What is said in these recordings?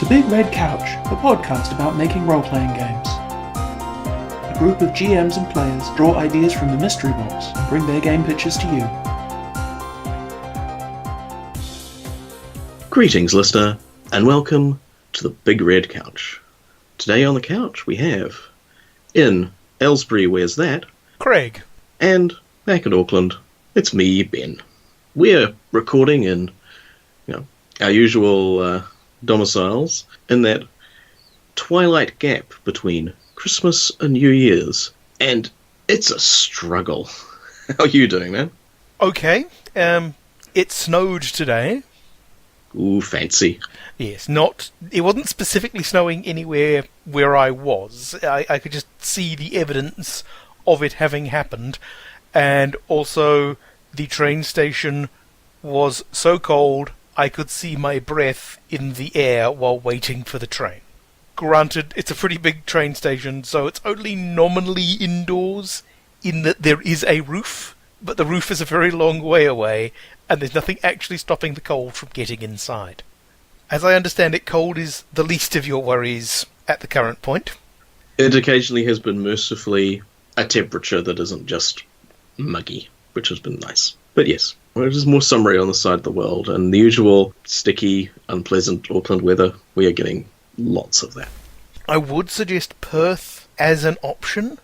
The Big Red Couch, a podcast about making role-playing games. A group of GMs and players draw ideas from the mystery box and bring their game pitches to you. Greetings, listener, and welcome to the Big Red Couch. Today on the couch we have, in Aylesbury, where's that? Craig. And back in Auckland, it's me, Ben. We're recording in, our usual domiciles in that twilight gap between Christmas and New Year's, and it's a struggle. How are you doing, man? Okay. It snowed today. Ooh, fancy. Yes, it wasn't specifically snowing anywhere where I was. I could just see the evidence of it having happened, and also the train station was so cold I could see my breath in the air while waiting for the train. Granted, it's a pretty big train station, so it's only nominally indoors, in that there is a roof, but the roof is a very long way away, and there's nothing actually stopping the cold from getting inside. As I understand it, cold is the least of your worries at the current point. It occasionally has been mercifully a temperature that isn't just muggy, which has been nice. But yes, it is more summery on the side of the world, and the usual sticky, unpleasant Auckland weather, we are getting lots of that. I would suggest Perth as an option.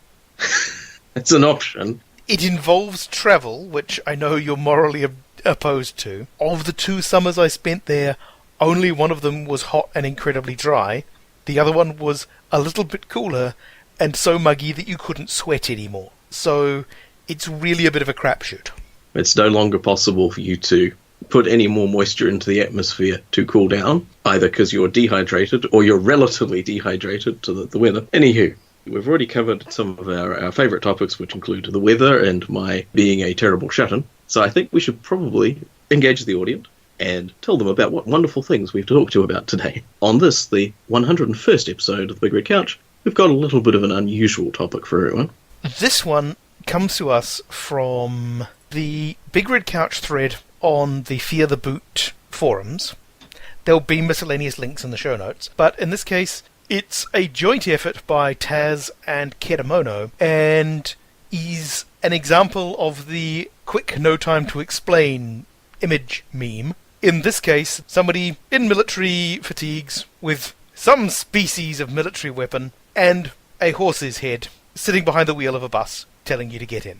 It's an option. It involves travel, which I know you're morally opposed to. Of the 2 summers I spent there, only one of them was hot and incredibly dry. The other one was a little bit cooler and so muggy that you couldn't sweat anymore. So it's really a bit of a crapshoot. It's no longer possible for you to put any more moisture into the atmosphere to cool down, either because you're dehydrated or you're relatively dehydrated to the weather. Anywho, we've already covered some of our favourite topics, which include the weather and my being a terrible shut-in. So I think we should probably engage the audience and tell them about what wonderful things we've talked to about today. On this, the 101st episode of the Big Red Couch, we've got a little bit of an unusual topic for everyone. This one comes to us from the Big Red Couch thread on the Fear the Boot forums. There'll be miscellaneous links in the show notes, but in this case, it's a joint effort by Taz and Kedamono, and is an example of the quick no time to explain image meme. In this case, somebody in military fatigues with some species of military weapon and a horse's head sitting behind the wheel of a bus telling you to get in.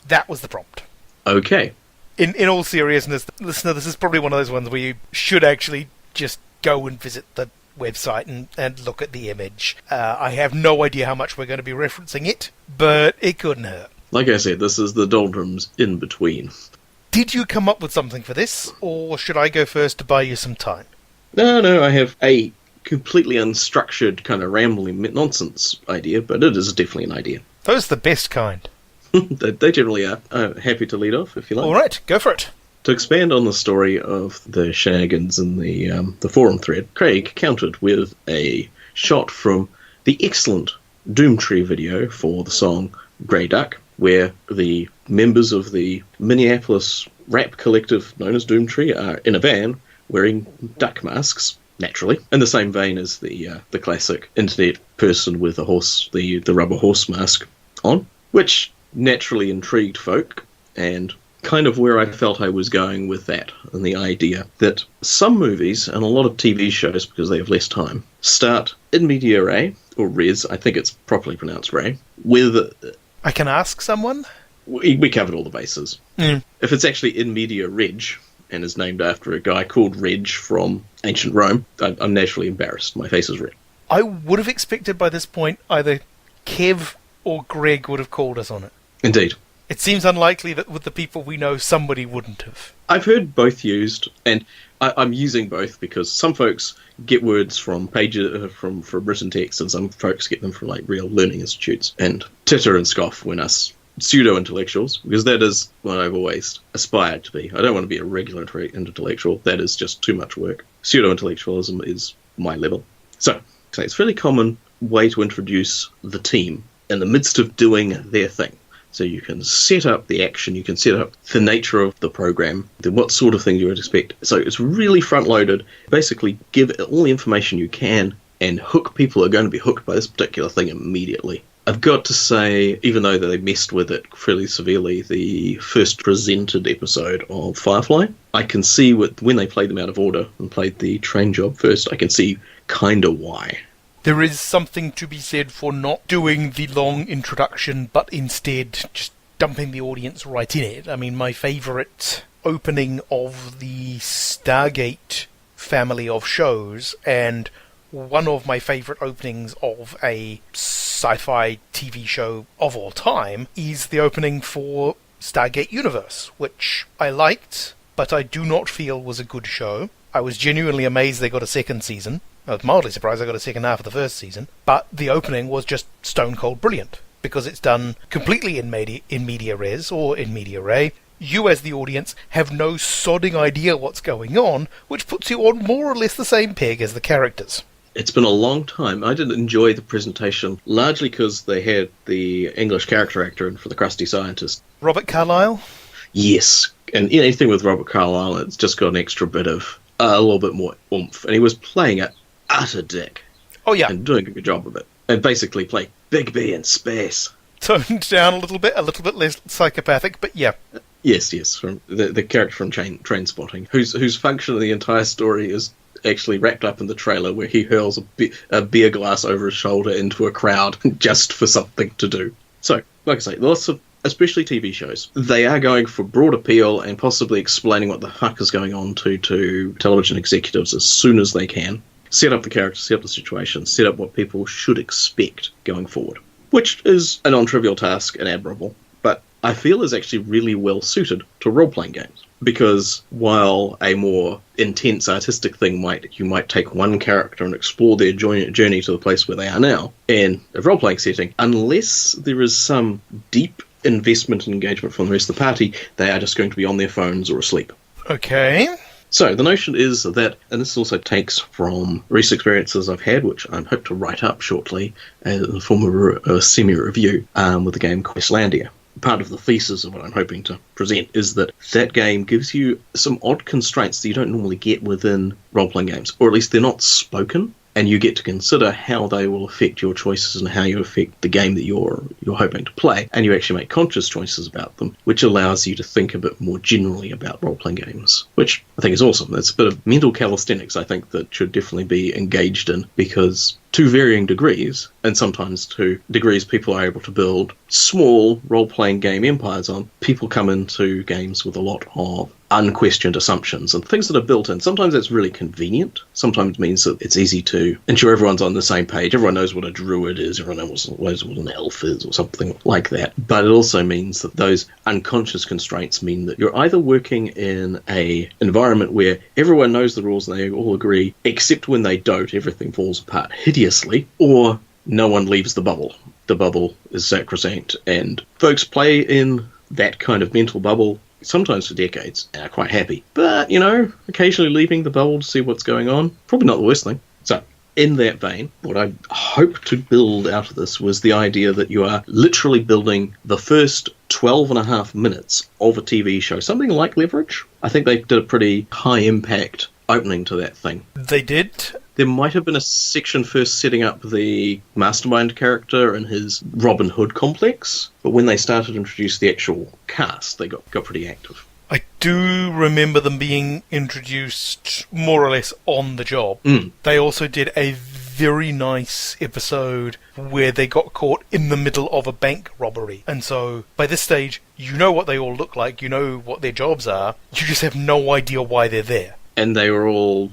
That was the prompt. Okay. In all seriousness, listener, this is probably one of those ones where you should actually just go and visit the website and look at the image. I have no idea how much we're going to be referencing it, but it couldn't hurt. Like I said, this is the doldrums in between. Did you come up with something for this, or should I go first to buy you some time? No, I have a completely unstructured kind of rambling nonsense idea, but it is definitely an idea. Those are the best kind. They generally are. Happy to lead off, if you like. All right, go for it. To expand on the story of the shenanigans in the forum thread, Craig countered with a shot from the excellent Doomtree video for the song Grey Duck, where the members of the Minneapolis rap collective known as Doomtree are in a van wearing duck masks, naturally, in the same vein as the classic internet person with a horse, the rubber horse mask on, which naturally intrigued folk, and kind of where I felt I was going with that, and the idea that some movies, and a lot of TV shows, because they have less time, start in media res, or res, I think it's properly pronounced res, with... I can ask someone? We covered all the bases. Mm. If it's actually in media reg, and is named after a guy called Reg from ancient Rome, I'm naturally embarrassed. My face is red. I would have expected by this point either Kev or Greg would have called us on it. Indeed. It seems unlikely that with the people we know, somebody wouldn't have. I've heard both used, and I'm using both because some folks get words from pages from written text, and some folks get them from like real learning institutes, and titter and scoff when us pseudo-intellectuals, because that is what I've always aspired to be. I don't want to be a regular intellectual. That is just too much work. Pseudo-intellectualism is my level. So it's a fairly common way to introduce the team in the midst of doing their thing. So you can set up the action, you can set up the nature of the program, what sort of thing you would expect. So it's really front-loaded. Basically, give all the information you can and hook people who are going to be hooked by this particular thing immediately. I've got to say, even though they messed with it fairly severely, the first presented episode of Firefly, I can see when they played them out of order and played the train job first, I can see kind of why. There is something to be said for not doing the long introduction, but instead just dumping the audience right in it. I mean, my favourite opening of the Stargate family of shows, and one of my favourite openings of a sci-fi TV show of all time, is the opening for Stargate Universe, which I liked, but I do not feel was a good show. I was genuinely amazed they got a second season. I was mildly surprised I got a second half of the first season, but the opening was just stone cold brilliant, because it's done completely in media res, or in media ray. You as the audience have no sodding idea what's going on, which puts you on more or less the same peg as the characters. It's been a long time. I didn't enjoy the presentation, largely because they had the English character actor in for the crusty scientist. Robert Carlyle? Yes, and anything with Robert Carlyle, it's just got an extra bit of, a little bit more oomph, and he was playing it utter dick. Oh, yeah. And doing a good job of it. And basically playing Big B in space. Toned down a little bit less psychopathic, but yeah. Yes, from the character from Trainspotting, whose function of the entire story is actually wrapped up in the trailer, where he hurls a beer glass over his shoulder into a crowd just for something to do. So, like I say, lots of, especially TV shows, they are going for broad appeal and possibly explaining what the fuck is going on to television executives as soon as they can. Set up the characters, set up the situation, set up what people should expect going forward. Which is a non-trivial task and admirable, but I feel is actually really well suited to role-playing games. Because while a more intense artistic thing you might take one character and explore their journey to the place where they are now, in a role-playing setting, unless there is some deep investment and engagement from the rest of the party, they are just going to be on their phones or asleep. Okay. So the notion is that, and this also takes from recent experiences I've had, which I hope to write up shortly in the form of a semi-review with the game Questlandia. Part of the thesis of what I'm hoping to present is that game gives you some odd constraints that you don't normally get within role-playing games, or at least they're not spoken, and you get to consider how they will affect your choices and how you affect the game that you're hoping to play, and you actually make conscious choices about them, which allows you to think a bit more generally about role-playing games, which I think is awesome. It's a bit of mental calisthenics, I think, that should definitely be engaged in, because to varying degrees, and sometimes to degrees people are able to build small role-playing game empires on, people come into games with a lot of unquestioned assumptions and things that are built in. Sometimes that's really convenient. Sometimes it means that it's easy to ensure everyone's on the same page. Everyone knows what a druid is. Everyone knows what an elf is or something like that. But it also means that those unconscious constraints mean that you're either working in a environment where everyone knows the rules and they all agree, except when they don't, everything falls apart hideously, or no one leaves the bubble. The bubble is sacrosanct, and folks play in that kind of mental bubble sometimes for decades, and are quite happy. But, occasionally leaving the bubble to see what's going on, probably not the worst thing. So, in that vein, what I hope to build out of this was the idea that you are literally building the first 12 and a half minutes of a TV show, something like Leverage. I think they did a pretty high-impact opening to that thing. They did. There might have been a section first setting up the Mastermind character and his Robin Hood complex, but when they started to introduce the actual cast, they got pretty active. I do remember them being introduced more or less on the job. They also did a very nice episode where they got caught in the middle of a bank robbery. And so, by this stage, you know what they all look like, you know what their jobs are, you just have no idea why they're there. And they were all,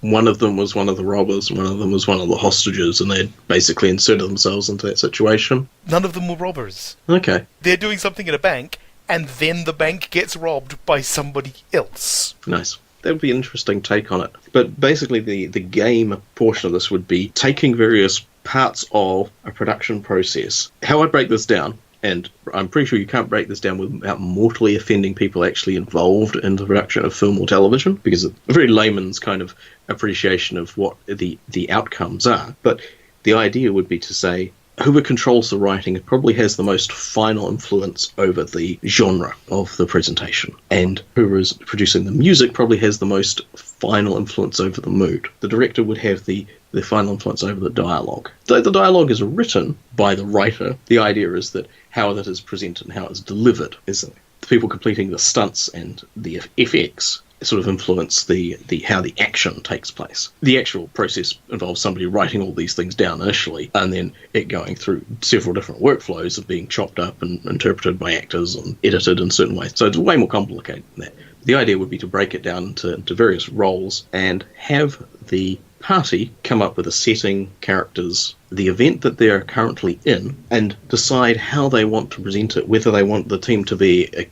one of them was one of the robbers, one of them was one of the hostages, and they'd basically inserted themselves into that situation. None of them were robbers. Okay. They're doing something in a bank, and then the bank gets robbed by somebody else. Nice. That would be an interesting take on it. But basically the game portion of this would be taking various parts of a production process. How I break this down, and I'm pretty sure you can't break this down without mortally offending people actually involved in the production of film or television, because it's a very layman's kind of appreciation of what the outcomes are. But the idea would be to say, whoever controls the writing probably has the most final influence over the genre of the presentation, and whoever is producing the music probably has the most final influence over the mood. The director would have the final influence over the dialogue. Though the dialogue is written by the writer, the idea is that how that is presented and how it's delivered is the people completing the stunts and the effects sort of influence the how the action takes place. The actual process involves somebody writing all these things down initially, and then it going through several different workflows of being chopped up and interpreted by actors and edited in certain ways. So it's way more complicated than that. The idea would be to break it down into various roles and have the party come up with a setting, characters, the event that they're currently in, and decide how they want to present it, whether they want the team to be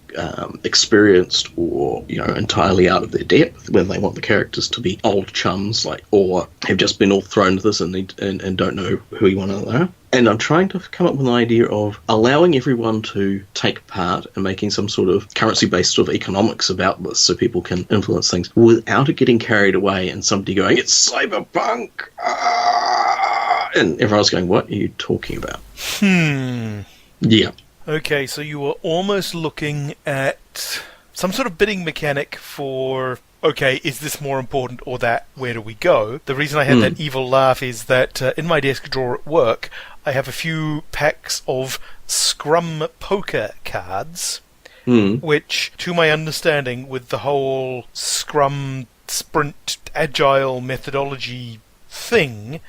experienced or entirely out of their depth, whether they want the characters to be old chums, or have just been all thrown to this and don't know who one another are. And I'm trying to come up with an idea of allowing everyone to take part and making some sort of currency-based sort of economics about this so people can influence things without it getting carried away and somebody going, "It's cyberpunk!" And everyone's going, "What are you talking about?" Yeah. Okay, so you were almost looking at some sort of bidding mechanic for, okay, is this more important or that? Where do we go? The reason I had that evil laugh is that in my desk drawer at work, I have a few packs of Scrum poker cards, which, to my understanding, with the whole Scrum sprint agile methodology thing,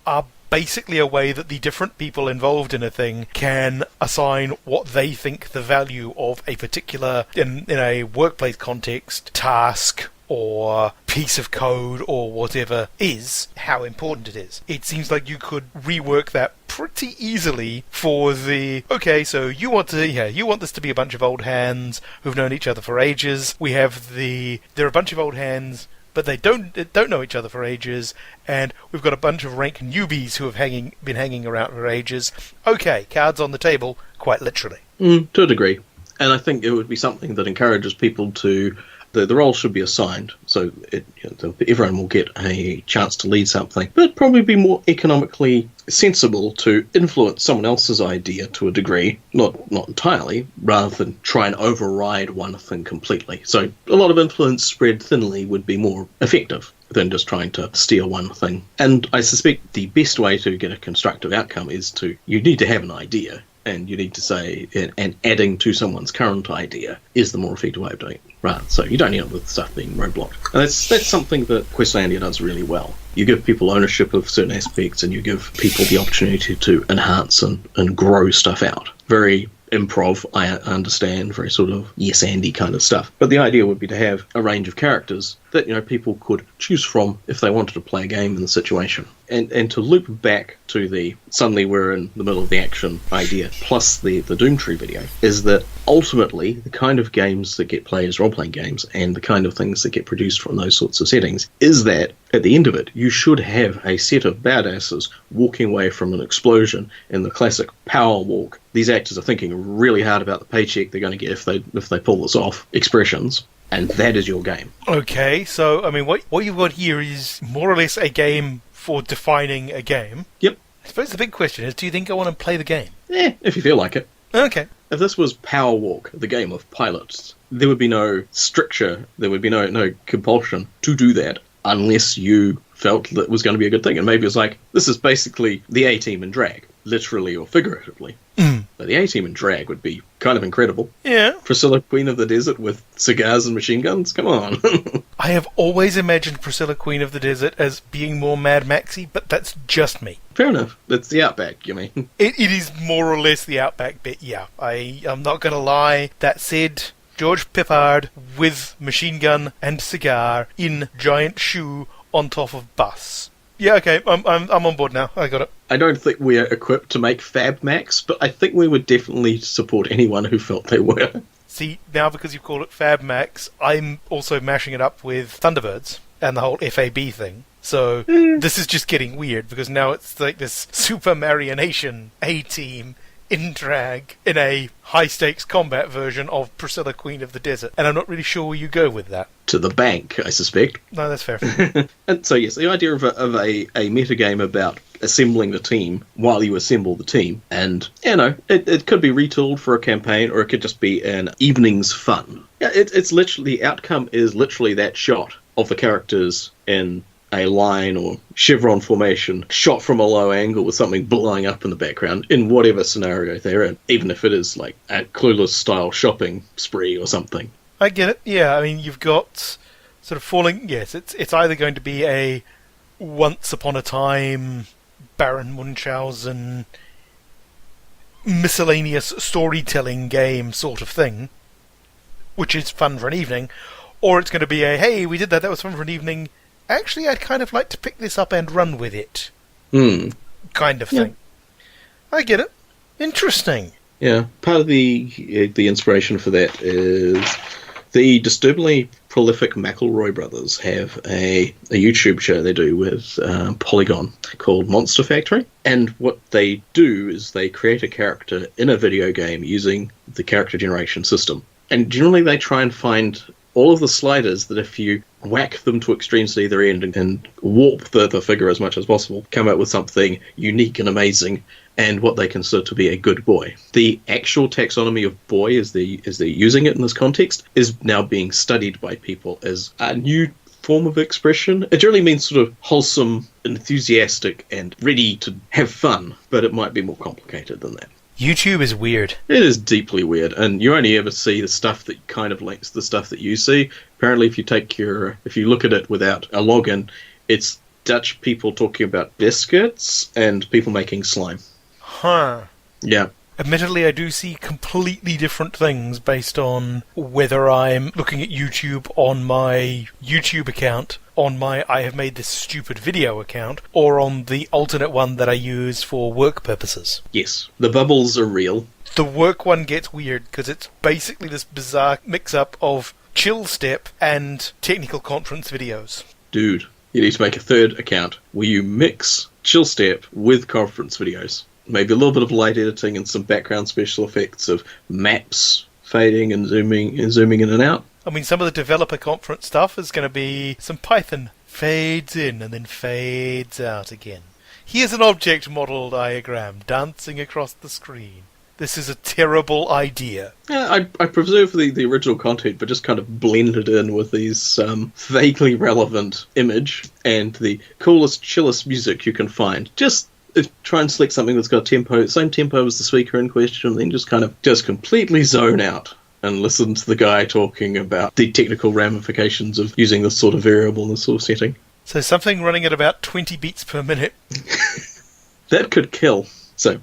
are basically a way that the different people involved in a thing can assign what they think the value of a particular, in a workplace context, task or piece of code or whatever is, how important it is. It seems like you could rework that pretty easily for the, okay, so you want this to be a bunch of old hands who've known each other for ages. They're a bunch of old hands, but they don't know each other for ages, and we've got a bunch of rank newbies who have been hanging around for ages. Okay, cards on the table, quite literally. To a degree. And I think it would be something that encourages people to... The role should be assigned, so everyone will get a chance to lead something, but it'd probably be more economically sensible to influence someone else's idea to a degree, not entirely, rather than try and override one thing completely. So a lot of influence spread thinly would be more effective than just trying to steer one thing. And I suspect the best way to get a constructive outcome is you need to have an idea, and you need to say, and adding to someone's current idea is the more effective way of doing it. Right, so you don't end up with stuff being roadblocked. And that's something that Questlandia does really well. You give people ownership of certain aspects, and you give people the opportunity to enhance and grow stuff out. Very improv, I understand, very sort of yes-andy kind of stuff. But the idea would be to have a range of characters that people could choose from if they wanted to play a game in the situation. And to loop back to the suddenly we're in the middle of the action idea, plus the Doomtree video, is that ultimately the kind of games that get played as role-playing games and the kind of things that get produced from those sorts of settings is that at the end of it, you should have a set of badasses walking away from an explosion in the classic power walk. These actors are thinking really hard about the paycheck they're going to get if they pull this off expressions. And that is your game. Okay, so, I mean, what you've got here is more or less a game for defining a game. Yep. I suppose the big question is, do you think I want to play the game? If you feel like it. Okay. If this was Power Walk, the game of pilots, there would be no stricture, there would be no compulsion to do that unless you felt that it was going to be a good thing. And maybe it's like, this is basically the A-Team in drag, literally or figuratively. But the A-Team in drag would be kind of incredible. Yeah. Priscilla, Queen of the Desert, with cigars and machine guns? Come on. I have always imagined Priscilla, Queen of the Desert as being more Mad Maxy, but that's just me. Fair enough. That's the Outback, you mean? It is more or less the Outback bit, yeah. I'm not going to lie. That said, George Pippard with machine gun and cigar in giant shoe on top of bus. Yeah, okay, I'm on board now. I got it. I don't think we're equipped to make Fab Max, but I think we would definitely support anyone who felt they were. See, now because you've called it Fab Max, I'm also mashing it up with Thunderbirds and the whole FAB thing. So this is just getting weird, because now it's like this super marionation A-Team in drag in a high-stakes combat version of Priscilla, Queen of the Desert. And I'm not really sure where you go with that. To the bank, I suspect. No, that's fair. And so, yes, the idea of a metagame about assembling the team while you assemble the team. And, it could be retooled for a campaign, or it could just be an evening's fun. Yeah, it's literally, the outcome is literally that shot of the characters in a line or chevron formation, shot from a low angle with something blowing up in the background in whatever scenario they're in, even if it is like a Clueless style shopping spree or something. I get it. Yeah, I mean, you've got sort of falling. Yes, it's either going to be a once upon a time Baron Munchausen miscellaneous storytelling game sort of thing, which is fun for an evening, or it's going to be a, hey, we did that was fun for an evening, actually I'd kind of like to pick this up and run with it kind of thing. I get it. Interesting. Yeah, part of the inspiration for that is the disturbingly prolific McElroy brothers have a YouTube show they do with Polygon called Monster Factory. And what they do is they create a character in a video game using the character generation system. And generally they try and find all of the sliders that if you whack them to extremes at either end and warp the figure as much as possible, come out with something unique and amazing and what they consider to be a good boy. The actual taxonomy of boy, as they're using it in this context, is now being studied by people as a new form of expression. It generally means sort of wholesome, enthusiastic, and ready to have fun, but it might be more complicated than that. YouTube is weird. It is deeply weird, and you only ever see the stuff that kind of links to the stuff that you see. Apparently, if you look at it without a login, it's Dutch people talking about biscuits and people making slime. Huh. Yeah. Admittedly, I do see completely different things based on whether I'm looking at YouTube on my YouTube account, on my I have made this stupid video account, or on the alternate one that I use for work purposes. Yes, the bubbles are real. The work one gets weird because it's basically this bizarre mix-up of chill step and technical conference videos. Dude, you need to make a third account where you mix chill step with conference videos. Maybe a little bit of light editing and some background special effects of maps fading and zooming in and out. I mean, some of the developer conference stuff is going to be some Python. Fades in and then fades out again. Here's an object model diagram dancing across the screen. This is a terrible idea. Yeah, I preserve the original content, but just kind of blend it in with these vaguely relevant image and the coolest, chillest music you can find. Just try and select something that's got same tempo as the speaker in question, and then just completely zone out and listen to the guy talking about the technical ramifications of using this sort of variable in this sort of setting. So something running at about 20 beats per minute. That could kill. So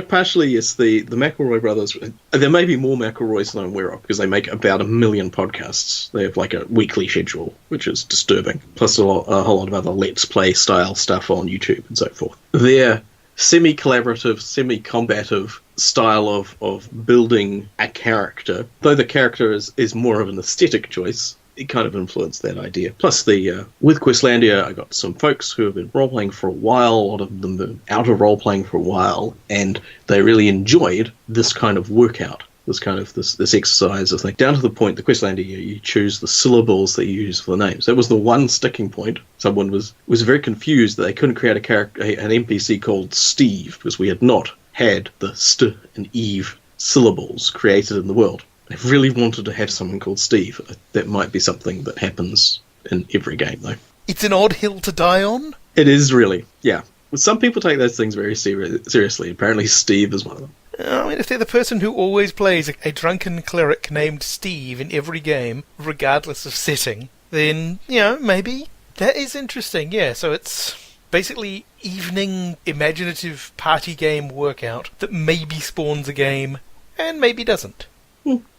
partially, yes, the McElroy brothers, there may be more McElroys than I'm aware of, because they make about 1 million podcasts. They have like a weekly schedule, which is disturbing, plus a whole lot of other Let's Play style stuff on YouTube and so forth. Their semi-collaborative, semi-combative style of building a character, though the character is more of an aesthetic choice, it kind of influenced that idea. Plus, with Questlandia, I got some folks who have been role-playing for a while. A lot of them have been out of role-playing for a while, and they really enjoyed this kind of workout, this exercise of thing. Down to the point, the Questlandia, you choose the syllables that you use for the names. That was the one sticking point. Someone was very confused that they couldn't create a character, an NPC called Steve, because we had not had the st and eve syllables created in the world. I really wanted to have someone called Steve. That might be something that happens in every game, though. It's an odd hill to die on. It is, really. Yeah. Some people take those things very seriously. Apparently Steve is one of them. I mean, if they're the person who always plays a drunken cleric named Steve in every game, regardless of setting, then, maybe that is interesting. Yeah, so it's basically evening imaginative party game workout that maybe spawns a game and maybe doesn't.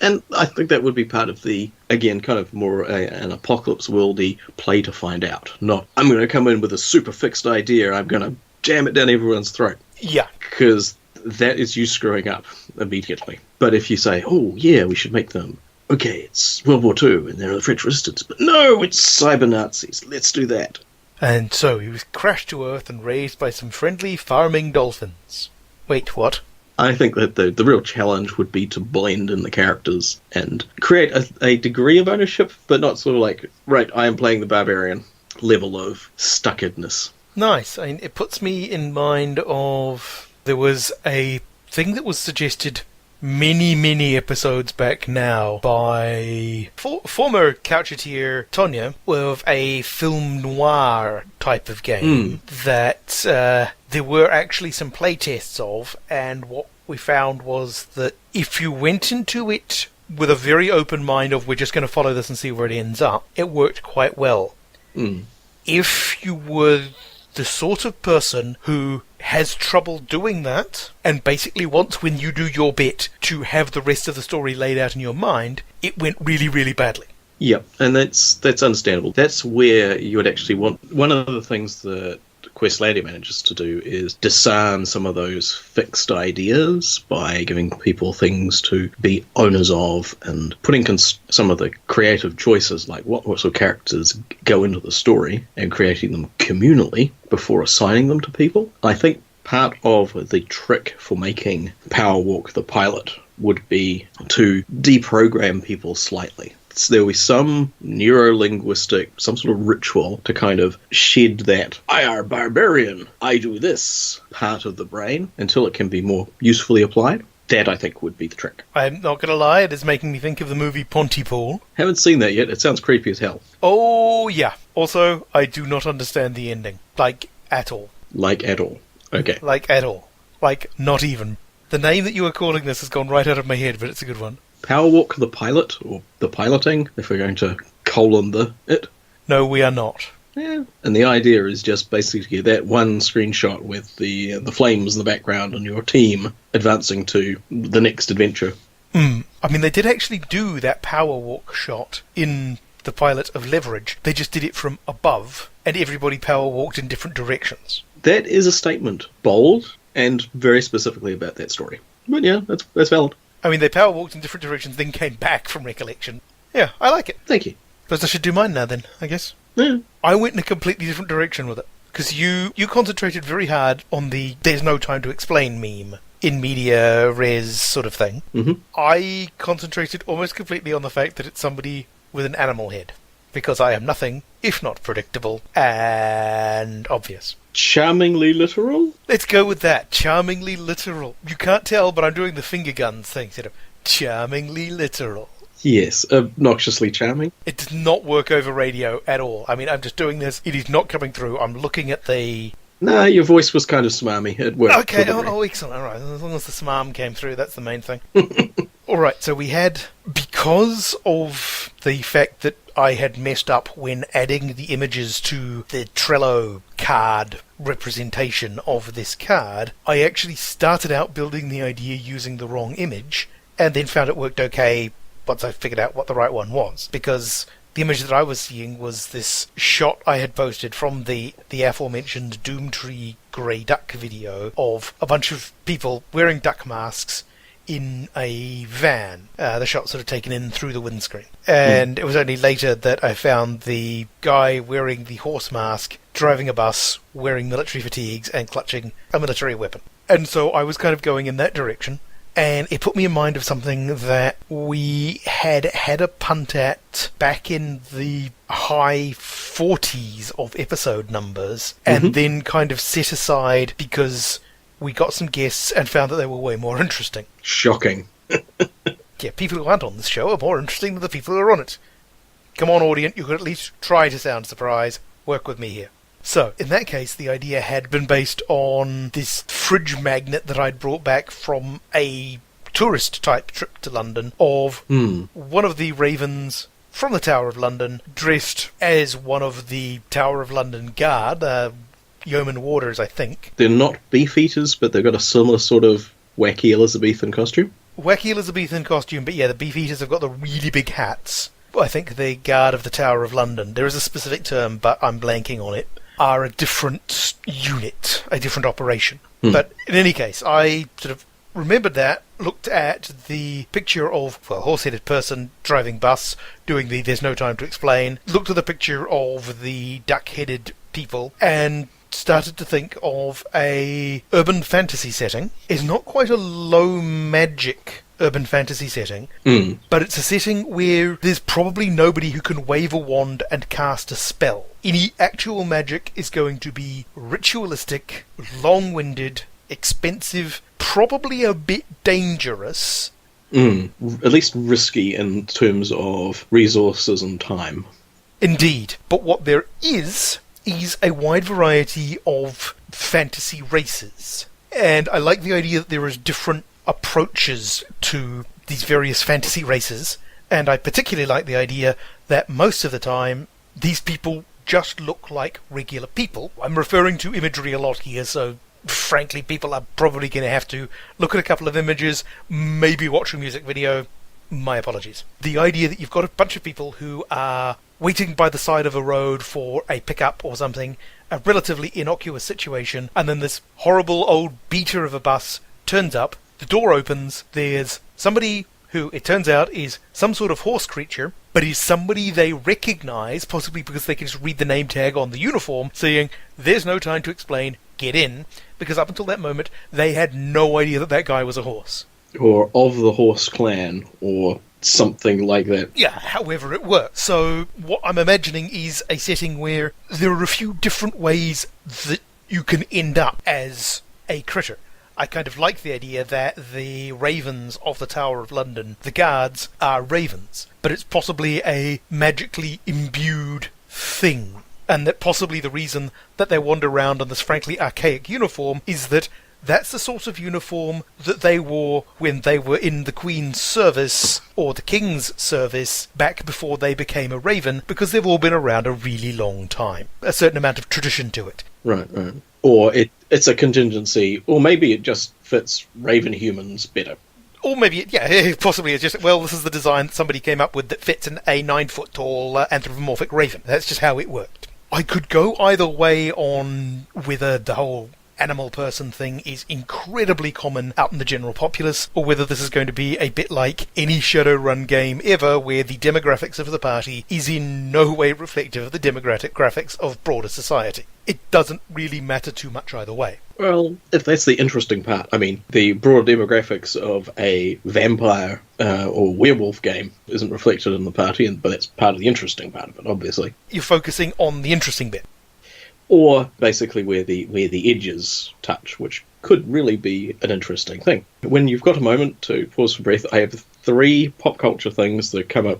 And I think that would be part of the, again, kind of more an apocalypse worldy play to find out. Not, I'm going to come in with a super fixed idea, I'm going to jam it down everyone's throat. Yeah. Because that is you screwing up immediately. But if you say, oh, yeah, we should make them, okay, it's World War II and they're the French Resistance, but no, it's cyber Nazis, let's do that. And so he was crashed to Earth and raised by some friendly farming dolphins. Wait, what? I think that the real challenge would be to blend in the characters and create a degree of ownership, but not sort of like, right, I am playing the barbarian level of stuckedness. Nice. I mean, it puts me in mind of... There was a thing that was suggested many, many episodes back now by former Coucheteer Tonya with a film noir type of game that there were actually some playtests of, and what we found was that if you went into it with a very open mind of we're just going to follow this and see where it ends up, it worked quite well. If you were the sort of person who has trouble doing that and basically wants, when you do your bit, to have the rest of the story laid out in your mind, it went really, really badly. Yep, and that's understandable. That's where you would actually want... One of the things that Questlandia manages to do is disarm some of those fixed ideas by giving people things to be owners of and putting some of the creative choices, like what sort of characters go into the story, and creating them communally before assigning them to people. I think part of the trick for making Power Walk the pilot would be to deprogram people slightly. So there will be some neuro-linguistic, some sort of ritual to kind of shed that I are barbarian, I do this part of the brain until it can be more usefully applied. That, I think, would be the trick. I'm not going to lie, it is making me think of the movie Pontypool. Haven't seen that yet. It sounds creepy as hell. Oh, yeah. Also, I do not understand the ending. Like, at all. Like at all. Okay. Like, at all. Like, not even. The name that you were calling this has gone right out of my head, but it's a good one. Power Walk the pilot, or the piloting, if we're going to colon the it. No, we are not. Yeah. And the idea is just basically to get that one screenshot with the flames in the background and your team advancing to the next adventure. I mean, they did actually do that power walk shot in the pilot of Leverage. They just did it from above, and everybody power walked in different directions. That is a statement. Bold, and very specifically about that story. But yeah, that's valid. I mean, they power walked in different directions, then came back from recollection. Yeah, I like it. Thank you. Suppose I should do mine now then, I guess. Yeah. I went in a completely different direction with it. Because you concentrated very hard on the there's no time to explain meme in media res sort of thing. Mm-hmm. I concentrated almost completely on the fact that it's somebody with an animal head. Because I am nothing if not predictable and obvious. Charmingly literal? Let's go with that. Charmingly literal. You can't tell, but I'm doing the finger guns thing. Instead of charmingly literal. Yes, obnoxiously charming. It does not work over radio at all. I mean, I'm just doing this. It is not coming through. I'm looking at the... Nah, your voice was kind of smarmy. It worked. Okay, oh, excellent. All right, as long as the smarm came through, that's the main thing. All right, so we had... Because of the fact that I had messed up when adding the images to the Trello card representation of this card, I actually started out building the idea using the wrong image, and then found it worked okay once I figured out what the right one was. Because the image that I was seeing was this shot I had posted from the aforementioned Doomtree Grey Duck video of a bunch of people wearing duck masks in a van. The shot sort of taken in through the windscreen. And it was only later that I found the guy wearing the horse mask, driving a bus, wearing military fatigues, and clutching a military weapon. And so I was kind of going in that direction. And it put me in mind of something that we had a punt at back in the high 40s of episode numbers, and then kind of set aside because we got some guests and found that they were way more interesting. Shocking. Yeah, people who aren't on this show are more interesting than the people who are on it. Come on, audience, you could at least try to sound surprised. Work with me here. So, in that case, the idea had been based on this fridge magnet that I'd brought back from a tourist-type trip to London of one of the ravens from the Tower of London dressed as one of the Tower of London guard, yeoman warders, I think. They're not beef eaters, but they've got a similar sort of wacky Elizabethan costume. Wacky Elizabethan costume, but yeah, the beef eaters have got the really big hats. I think the guard of the Tower of London, there is a specific term, but I'm blanking on it, are a different unit, a different operation. But in any case, I sort of remembered that, looked at the picture of, well, a horse-headed person driving bus, doing the there's no time to explain, looked at the picture of the duck-headed people, and started to think of a urban fantasy setting. It's not quite a low magic urban fantasy setting, Mm. but it's a setting where there's probably nobody who can wave a wand and cast a spell. Any actual magic is going to be ritualistic, long-winded, expensive, probably a bit dangerous. At least risky in terms of resources and time. Indeed. But what there is a wide variety of fantasy races. And I like the idea that there is different approaches to these various fantasy races. And I particularly like the idea that most of the time these people just look like regular people. I'm referring to imagery a lot here, so frankly, people are probably going to have to look at a couple of images, maybe watch a music video. My apologies. The idea that you've got a bunch of people who are waiting by the side of a road for a pickup or something, a relatively innocuous situation, and then this horrible old beater of a bus turns up, the door opens, there's somebody who, it turns out, is some sort of horse creature, but is somebody they recognise, possibly because they can just read the name tag on the uniform, saying, there's no time to explain, get in, because up until that moment, they had no idea that that guy was a horse. Or of the horse clan, or something like that. Yeah, however it works. So what I'm imagining is a setting where there are a few different ways that you can end up as a critter. I kind of like the idea that the ravens of the Tower of London, the guards, are ravens, but it's possibly a magically imbued thing, and that possibly the reason that they wander around in this frankly archaic uniform is that that's the sort of uniform that they wore when they were in the Queen's service or the King's service back before they became a raven, because they've all been around a really long time. A certain amount of tradition to it. Right. Or it's a contingency, or maybe it just fits raven humans better. Or maybe, possibly it's just, well, this is the design that somebody came up with that fits a 9-foot-tall anthropomorphic raven. That's just how it worked. I could go either way on whether the whole animal person thing is incredibly common out in the general populace, or whether this is going to be a bit like any Shadowrun game ever, where the demographics of the party is in no way reflective of the demographics of broader society. It doesn't really matter too much either way. Well, if that's the interesting part, I mean, the broad demographics of a vampire or werewolf game isn't reflected in the party, but that's part of the interesting part of it, obviously. You're focusing on the interesting bit. Or basically where the edges touch, which could really be an interesting thing. When you've got a moment to pause for breath, I have 3 pop culture things that come up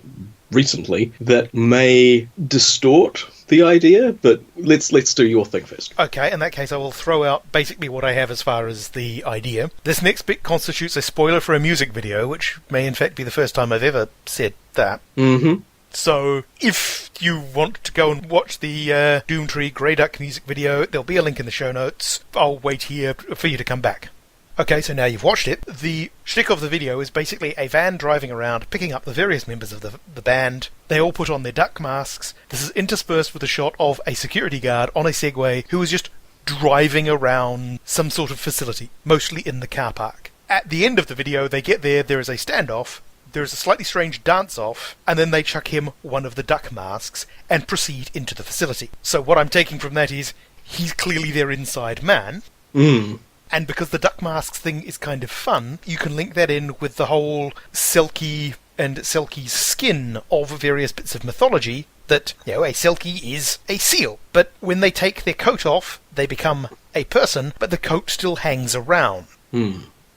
recently that may distort the idea, but let's do your thing first. Okay, in that case I will throw out basically what I have as far as the idea. This next bit constitutes a spoiler for a music video, which may in fact be the first time I've ever said that. Mm-hmm. So, if you want to go and watch the Doomtree Grey Duck music video, there'll be a link in the show notes. I'll wait here for you to come back. Okay, so now you've watched it. The shtick of the video is basically a van driving around, picking up the various members of the band. They all put on their duck masks. This is interspersed with a shot of a security guard on a Segway who is just driving around some sort of facility, mostly in the car park. At the end of the video, they get there is a standoff. There is a slightly strange dance-off, and then they chuck him one of the duck masks and proceed into the facility. So what I'm taking from that is, he's clearly their inside man. And because the duck masks thing is kind of fun, you can link that in with the whole Selkie and Selkie's skin of various bits of mythology, that, a Selkie is a seal. But when they take their coat off, they become a person, but the coat still hangs around.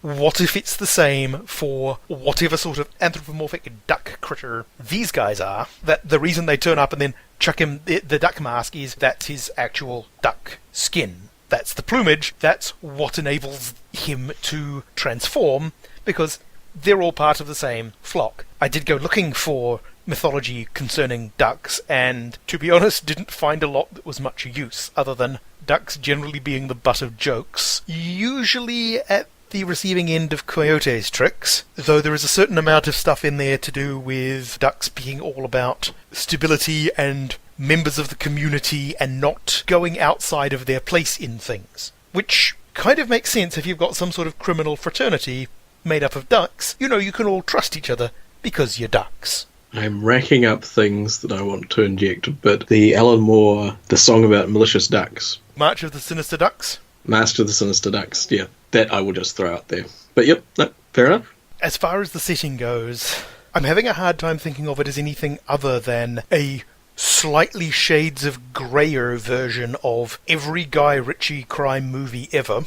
What if it's the same for whatever sort of anthropomorphic duck critter these guys are, that the reason they turn up and then chuck him the duck mask is that's his actual duck skin. That's the plumage, that's what enables him to transform, because they're all part of the same flock. I did go looking for mythology concerning ducks, and to be honest, didn't find a lot that was much use, other than ducks generally being the butt of jokes, usually at the receiving end of Coyote's tricks, though there is a certain amount of stuff in there to do with ducks being all about stability and members of the community and not going outside of their place in things. Which kind of makes sense if you've got some sort of criminal fraternity made up of ducks. You can all trust each other because you're ducks. I'm racking up things that I want to inject, but the Alan Moore, the song about malicious ducks. March of the Sinister Ducks? Master of the Sinister Ducks, yeah. That I will just throw out there. But yep, no, fair enough. As far as the setting goes, I'm having a hard time thinking of it as anything other than a slightly shades of greyer version of every Guy Ritchie crime movie ever,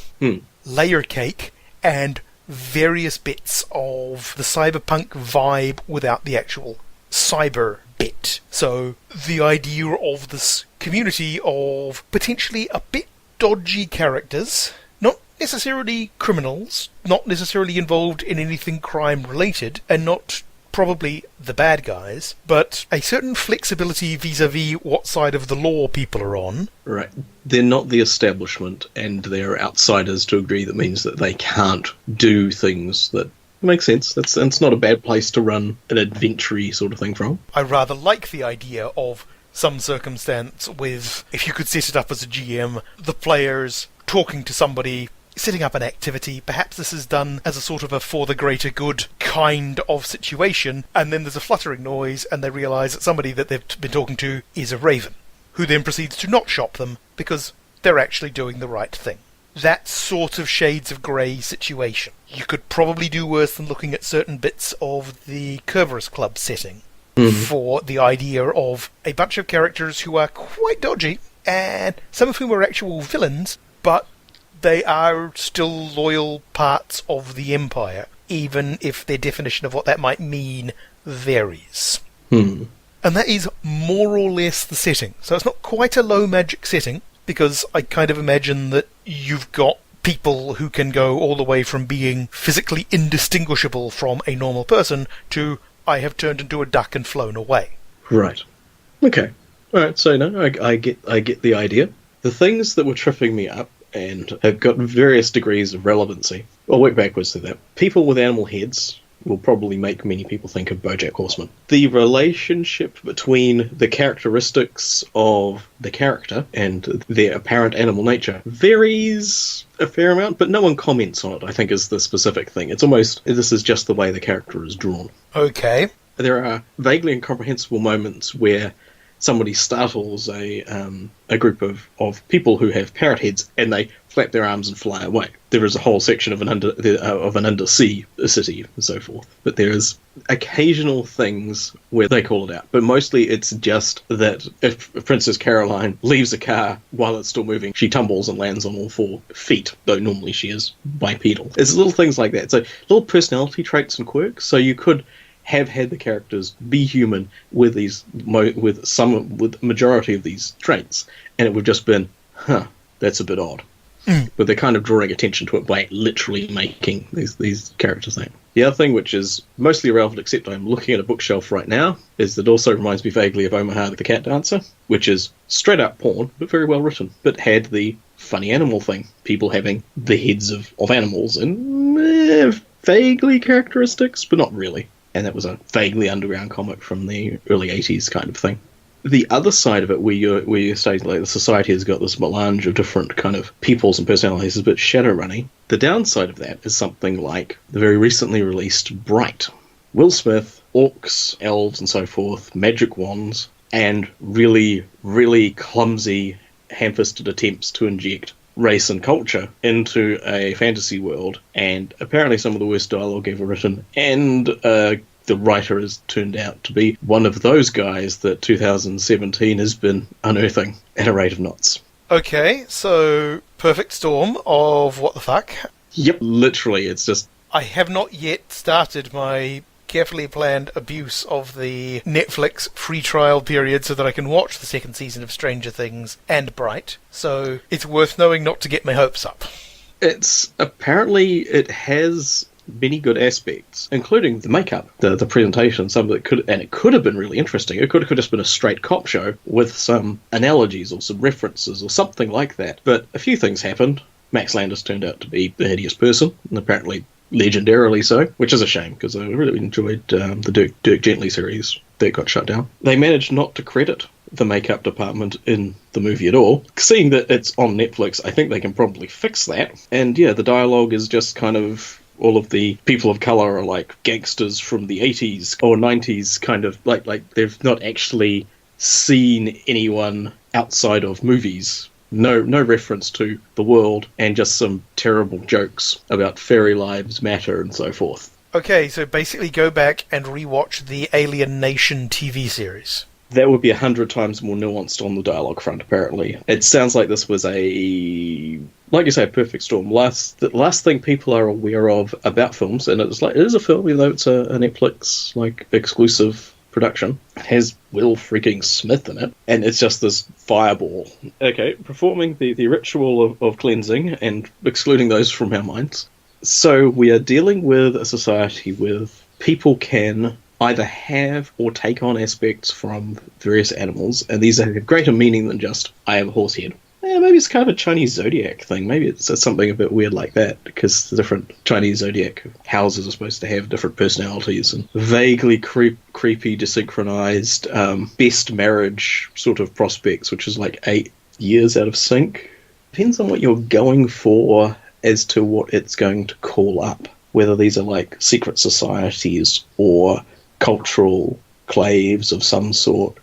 layer cake, and various bits of the cyberpunk vibe without the actual cyber bit. So the idea of this community of potentially a bit dodgy characters, not necessarily criminals, not necessarily involved in anything crime related, and not probably the bad guys, but a certain flexibility vis-a-vis what side of the law people are on. Right. They're not the establishment, and they're outsiders to a degree that means that they can't do things that make sense. It's not a bad place to run an adventure sort of thing from. I rather like the idea of some circumstance with, if you could set it up as a GM, the players talking to somebody, setting up an activity. Perhaps this is done as a sort of a for the greater good kind of situation, and then there's a fluttering noise and they realise that somebody that they've been talking to is a raven, who then proceeds to not shop them because they're actually doing the right thing. That sort of shades of grey situation. You could probably do worse than looking at certain bits of the Kerberos Club setting for the idea of a bunch of characters who are quite dodgy, and some of whom are actual villains, but they are still loyal parts of the Empire, even if their definition of what that might mean varies. And that is more or less the setting. So it's not quite a low magic setting, because I kind of imagine that you've got people who can go all the way from being physically indistinguishable from a normal person to, I have turned into a duck and flown away. Right. Okay. All right. So no, I get the idea. The things that were tripping me up and have got various degrees of relevancy. I'll work backwards to that. People with animal heads will probably make many people think of BoJack Horseman. The relationship between the characteristics of the character and their apparent animal nature varies a fair amount, but no one comments on it, I think, is the specific thing. It's almost, this is just the way the character is drawn. Okay. There are vaguely incomprehensible moments where somebody startles a group of people who have parrot heads, and they flap their arms and fly away. There is a whole section of an undersea city and so forth. But there is occasional things where they call it out. But mostly it's just that if Princess Caroline leaves a car while it's still moving, she tumbles and lands on all 4 feet, though normally she is bipedal. It's little things like that. So little personality traits and quirks. So you could have had the characters be human with with majority of these traits, and it would have just been, that's a bit odd. But they're kind of drawing attention to it by literally making these characters think. The other thing, which is mostly irrelevant, except I'm looking at a bookshelf right now, is that also reminds me vaguely of Omaha the Cat Dancer, which is straight up porn, but very well written, but had the funny animal thing. People having the heads of animals and vaguely characteristics, but not really. And that was a vaguely underground comic from the early 80s kind of thing. The other side of it, where you state like the society has got this melange of different kind of peoples and personalities, is a bit shadowrunning. The downside of that is something like the very recently released Bright. Will Smith, orcs, elves and so forth, magic wands, and really, really clumsy, ham-fisted attempts to inject race and culture into a fantasy world, and apparently some of the worst dialogue ever written, and the writer has turned out to be one of those guys that 2017 has been unearthing at a rate of knots. Okay, so perfect storm of what the fuck. Yep, literally, it's just... I have not yet started my carefully planned abuse of the Netflix free trial period so that I can watch the second season of Stranger Things and Bright, so it's worth knowing not to get my hopes up. It's apparently, it has many good aspects, including the makeup, the presentation. Some of it could have been really interesting. It could have just been a straight cop show with some analogies or some references or something like that. But a few things happened. Max Landis turned out to be a hideous person, and apparently legendarily so, which is a shame because I really enjoyed the Dirk Gently series that got shut down. They managed not to credit the makeup department in the movie at all. Seeing that it's on Netflix, I think they can probably fix that. And yeah, the dialogue is just kind of, all of the people of colour are like gangsters from the 80s or 90s, kind of like they've not actually seen anyone outside of movies. No reference to the world, and just some terrible jokes about fairy lives matter and so forth. Okay, so basically go back and rewatch the Alien Nation TV series. That would be 100 times more nuanced on the dialogue front, apparently. It sounds like this was like you say, a perfect storm. The last thing people are aware of about films, and it is a film, even though it's a Netflix exclusive production. It has Will freaking Smith in it, and it's just this fireball. Okay, performing the ritual of cleansing and excluding those from our minds. So we are dealing with a society where people can either have or take on aspects from various animals, and these have greater meaning than just, I have a horse head. Maybe it's kind of a Chinese zodiac thing. Maybe it's something a bit weird like that, because the different Chinese zodiac houses are supposed to have different personalities and vaguely creepy, desynchronized best marriage sort of prospects, which is like 8 years out of sync. Depends on what you're going for as to what it's going to call up, whether these are like secret societies or cultural claves of some sort,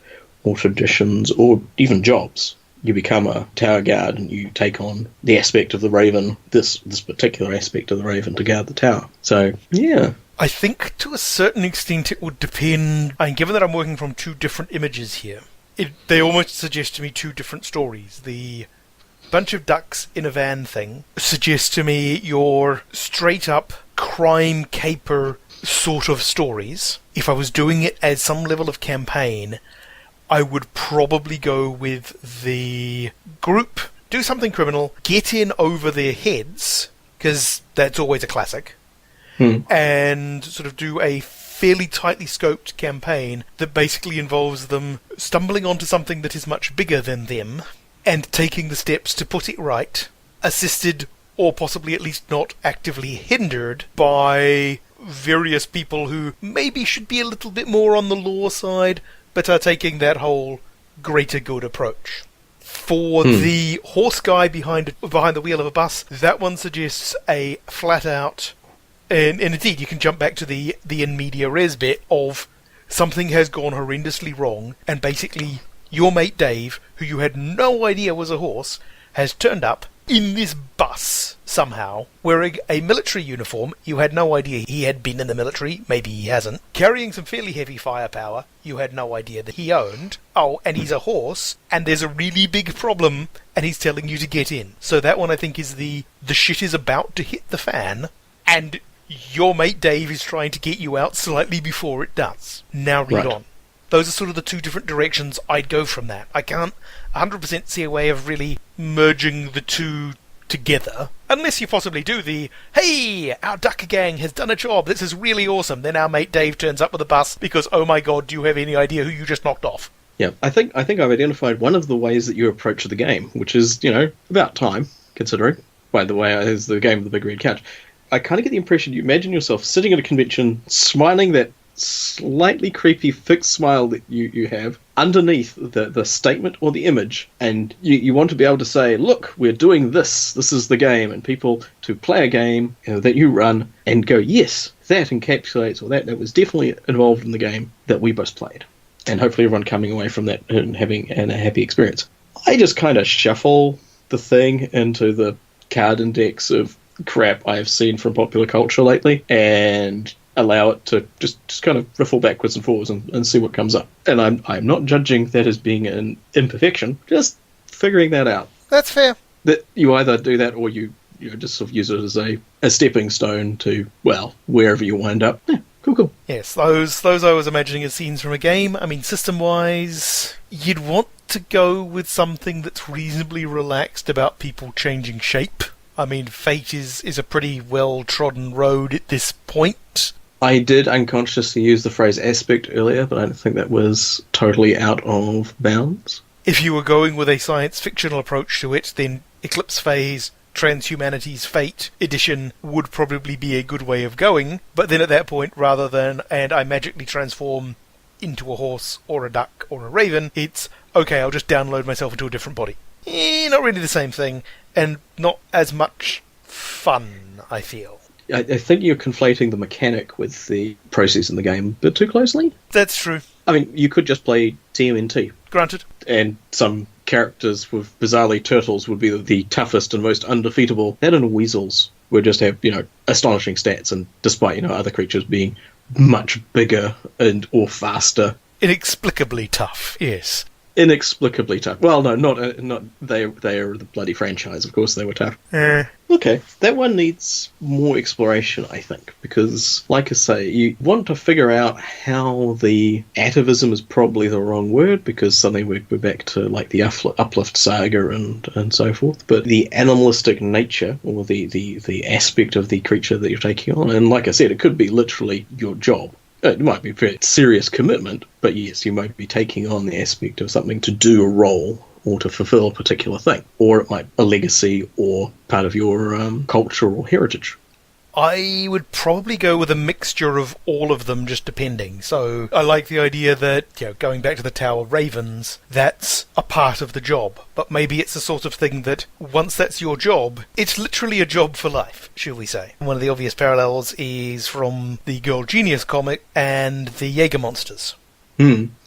or traditions, or even jobs. You become a tower guard and you take on the aspect of the Raven, this particular aspect of the Raven, to guard the tower. So, yeah. I think to a certain extent it would depend. And given that I'm working from two different images here, they almost suggest to me two different stories. The bunch of ducks in a van thing suggests to me your straight up crime caper sort of stories. If I was doing it as some level of campaign, I would probably go with the group, do something criminal, get in over their heads, because that's always a classic, and sort of do a fairly tightly scoped campaign that basically involves them stumbling onto something that is much bigger than them, and taking the steps to put it right, assisted or possibly at least not actively hindered by various people who maybe should be a little bit more on the law side, but are taking that whole greater good approach. For the horse guy behind the wheel of a bus, that one suggests a flat-out, and indeed you can jump back to the in media res bit of something has gone horrendously wrong, and basically your mate Dave, who you had no idea was a horse, has turned up in this bus somehow, wearing a military uniform. You had no idea he had been in the military, maybe he hasn't, carrying some fairly heavy firepower you had no idea that he owned. Oh, and he's a horse, and there's a really big problem, and he's telling you to get in. So that one I think is the shit is about to hit the fan, and your mate Dave is trying to get you out slightly before it does. Now read on. Those are sort of the two different directions I'd go from that. I can't 100% see a way of really merging the two together, unless you possibly do the, hey, our duck gang has done a job, this is really awesome, then our mate Dave turns up with a bus because, oh my god, do you have any idea who you just knocked off? Yeah, I think I've identified one of the ways that you approach the game, which is, about time, considering, by the way, is the game of the big red couch. I kind of get the impression you imagine yourself sitting at a convention, smiling that slightly creepy fixed smile that you have underneath the statement or the image, and you want to be able to say, look, we're doing this is the game, and people to play a game that you run and go, yes, that encapsulates, or that was definitely involved in the game that we both played, and hopefully everyone coming away from that and having a happy experience. I just kind of shuffle the thing into the card index of crap I have seen from popular culture lately, and allow it to just kind of riffle backwards and forwards and see what comes up. And I'm not judging that as being an imperfection, just figuring that out. That's fair. That you either do that or you just sort of use it as a stepping stone to, well, wherever you wind up. Yeah, cool. Yes, those I was imagining as scenes from a game. I mean, system-wise, you'd want to go with something that's reasonably relaxed about people changing shape. I mean, Fate is a pretty well-trodden road at this point. I did unconsciously use the phrase aspect earlier, but I don't think that was totally out of bounds. If you were going with a science fictional approach to it, then Eclipse Phase, Transhumanity's Fate edition would probably be a good way of going, but then at that point, rather than, and I magically transform into a horse or a duck or a raven, it's, okay, I'll just download myself into a different body. Not really the same thing, and not as much fun, I feel. I think you're conflating the mechanic with the process in the game a bit too closely. That's true. I mean, you could just play TMNT. Granted. And some characters with bizarrely turtles would be the toughest and most undefeatable. That and weasels. would just have, astonishing stats, and despite, other creatures being much bigger and or faster. Inexplicably tough, yes. Inexplicably tough. Well, no, not they are the bloody franchise, of course they were tough. Okay, that one needs more exploration, I think, because, like I say, you want to figure out how the atavism is probably the wrong word, because suddenly we're back to, like, the uplift saga and so forth, but the animalistic nature, or the aspect of the creature that you're taking on, and like I said, it could be literally your job. It might be a very serious commitment, but yes, you might be taking on the aspect of something to do a role or to fulfill a particular thing. Or it might be a legacy or part of your culture or heritage. I would probably go with a mixture of all of them, just depending. So I like the idea that, going back to the Tower Ravens, that's a part of the job. But maybe it's the sort of thing that, once that's your job, it's literally a job for life, shall we say. One of the obvious parallels is from the Girl Genius comic and the Jaeger monsters.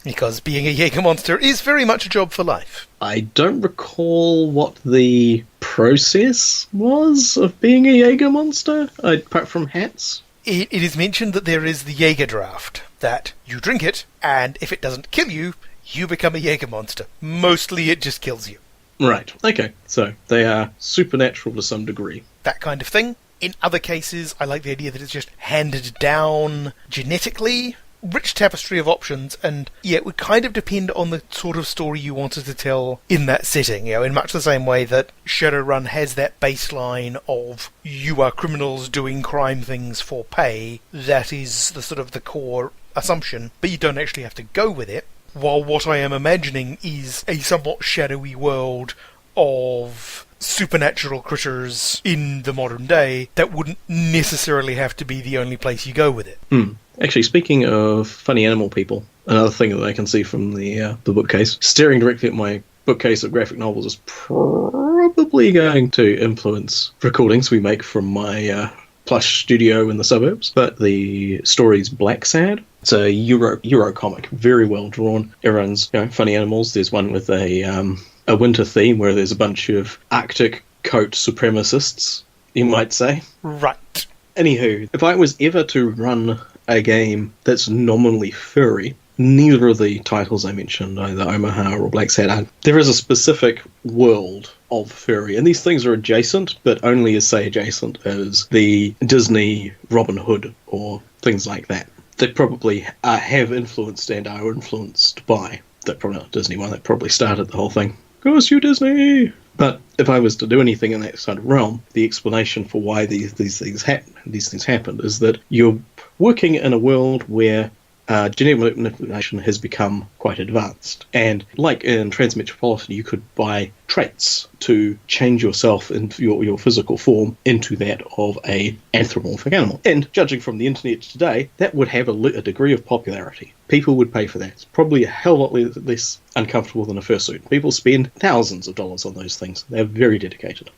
Because being a Jaeger monster is very much a job for life. I don't recall what the process was of being a Jaeger monster, apart from hats. It is mentioned that there is the Jaeger draft, that you drink it, and if it doesn't kill you, you become a Jaeger monster. Mostly it just kills you. Right, okay, so they are supernatural to some degree. That kind of thing. In other cases, I like the idea that it's just handed down genetically. Rich tapestry of options, and it would kind of depend on the sort of story you wanted to tell in that setting, in much the same way that Shadowrun has that baseline of you are criminals doing crime things for pay. That is the sort of the core assumption, but you don't actually have to go with it. While what I am imagining is a somewhat shadowy world of supernatural critters in the modern day that wouldn't necessarily have to be the only place you go with it. Actually, speaking of funny animal people, another thing that I can see from the bookcase, staring directly at my bookcase of graphic novels is probably going to influence recordings we make from my plush studio in the suburbs. But the story's Black Sad. It's a Euro comic, very well drawn. Everyone's funny animals. There's one with a winter theme where there's a bunch of Arctic coat supremacists, you might say. Right. Anywho, if I was ever to run a game that's nominally furry, neither of the titles I mentioned, either Omaha or Black Sad, there is a specific world of furry, and these things are adjacent, but only as, say, adjacent as the Disney Robin Hood or things like that. They probably have influenced and are influenced by, that probably not Disney one, that probably started the whole thing. Curse you, Disney! But if I was to do anything in that sort of realm, the explanation for why these things happened is that you're working in a world where genetic manipulation has become quite advanced. And like in Transmetropolitan, you could buy traits to change yourself into your physical form into that of a anthropomorphic animal. And judging from the internet today, that would have a degree of popularity. People would pay for that. It's probably a hell of a lot less uncomfortable than a fursuit. People spend thousands of dollars on those things. They're very dedicated.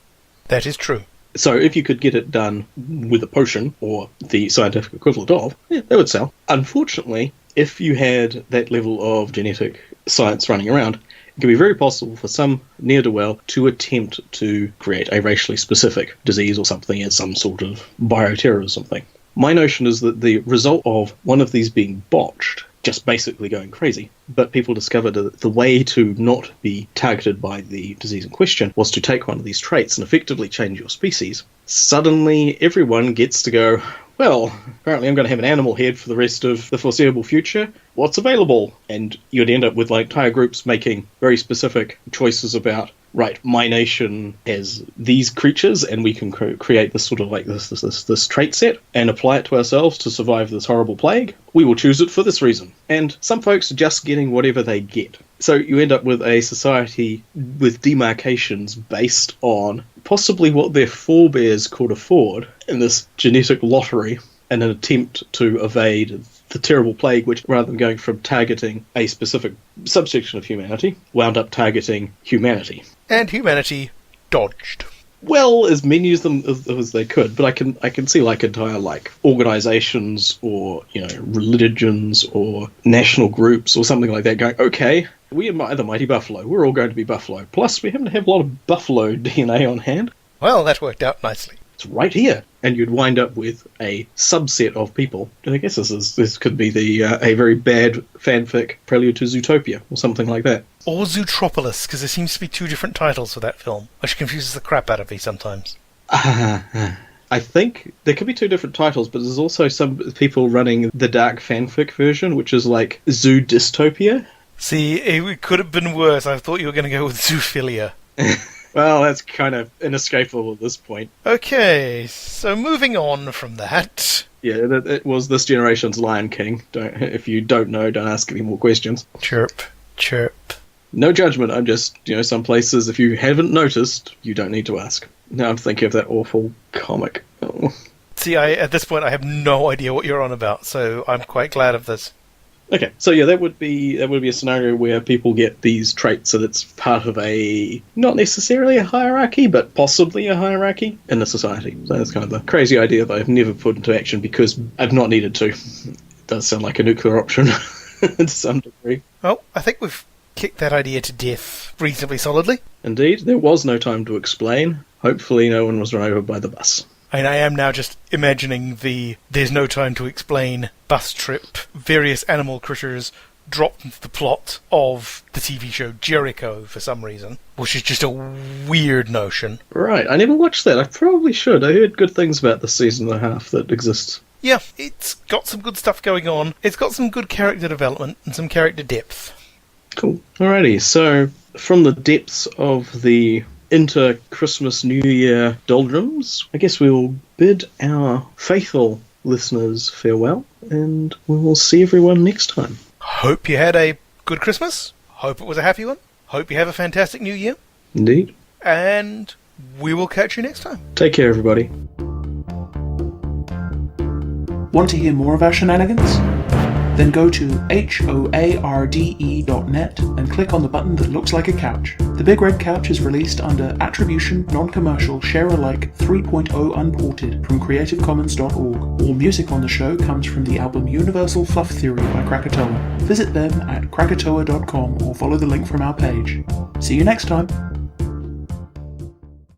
That is true. So if you could get it done with a potion, or the scientific equivalent of, that would sell. Unfortunately, if you had that level of genetic science running around, it could be very possible for some ne'er-do-well to attempt to create a racially specific disease or something as some sort of bioterrorism thing. My notion is that the result of one of these being botched, just basically going crazy, but people discovered that the way to not be targeted by the disease in question was to take one of these traits and effectively change your species. Suddenly, everyone gets to go, well, apparently I'm going to have an animal head for the rest of the foreseeable future. What's available? And you'd end up with entire groups making very specific choices about, right, my nation has these creatures, and we can create this sort of this trait set and apply it to ourselves to survive this horrible plague. We will choose it for this reason. And some folks are just getting whatever they get. So you end up with a society with demarcations based on possibly what their forebears could afford in this genetic lottery in an attempt to evade the terrible plague, which, rather than going from targeting a specific subsection of humanity, wound up targeting humanity. And humanity dodged. Well, as many of them as they could, but I can see entire organizations or religions or national groups or something like that going, okay, we are the Mighty Buffalo. We're all going to be Buffalo. Plus, we happen to have a lot of Buffalo DNA on hand. Well, that worked out nicely. it's right here. And you'd wind up with a subset of people. I guess this could be a very bad fanfic prelude to Zootopia, or something like that. Or Zootropolis, because there seems to be 2 different titles for that film, which confuses the crap out of me sometimes. I think there could be 2 different titles, but there's also some people running the dark fanfic version, which is like Zoo Dystopia. See, it could have been worse. I thought you were going to go with Zoophilia. Well, that's kind of inescapable at this point. Okay, so moving on from that. Yeah, it was this generation's Lion King. If you don't know, don't ask any more questions. Chirp, chirp. No judgment, I'm just, some places, if you haven't noticed, you don't need to ask. Now I'm thinking of that awful comic. Oh. See, at this point I have no idea what you're on about, so I'm quite glad of this. Okay, so yeah, that would be a scenario where people get these traits, so that's part of not necessarily a hierarchy, but possibly a hierarchy in the society. So that's kind of the crazy idea that I've never put into action because I've not needed to. It does sound like a nuclear option to some degree. Well, I think we've kicked that idea to death reasonably solidly. Indeed, there was no time to explain. Hopefully no one was run over by the bus. And I am now just imagining there's no time to explain bus trip, various animal critters dropped into the plot of the TV show Jericho for some reason, which is just a weird notion. Right, I never watched that. I probably should. I heard good things about the season and a half that exists. Yeah, it's got some good stuff going on. It's got some good character development and some character depth. Cool. Alrighty, so from the depths of the inter-Christmas New Year doldrums, I guess we'll bid our faithful listeners farewell, and we will see everyone next time. Hope you had a good Christmas. Hope it was a happy one. Hope you have a fantastic New Year. Indeed. And we will catch you next time. Take care, everybody. Want to hear more of our shenanigans? Then go to hoarde.net and click on the button that looks like a couch. The Big Red Couch is released under Attribution, Non-Commercial, Share-alike 3.0 Unported from CreativeCommons.org. All music on the show comes from the album Universal Fluff Theory by Krakatoa. Visit them at krakatoa.com or follow the link from our page. See you next time!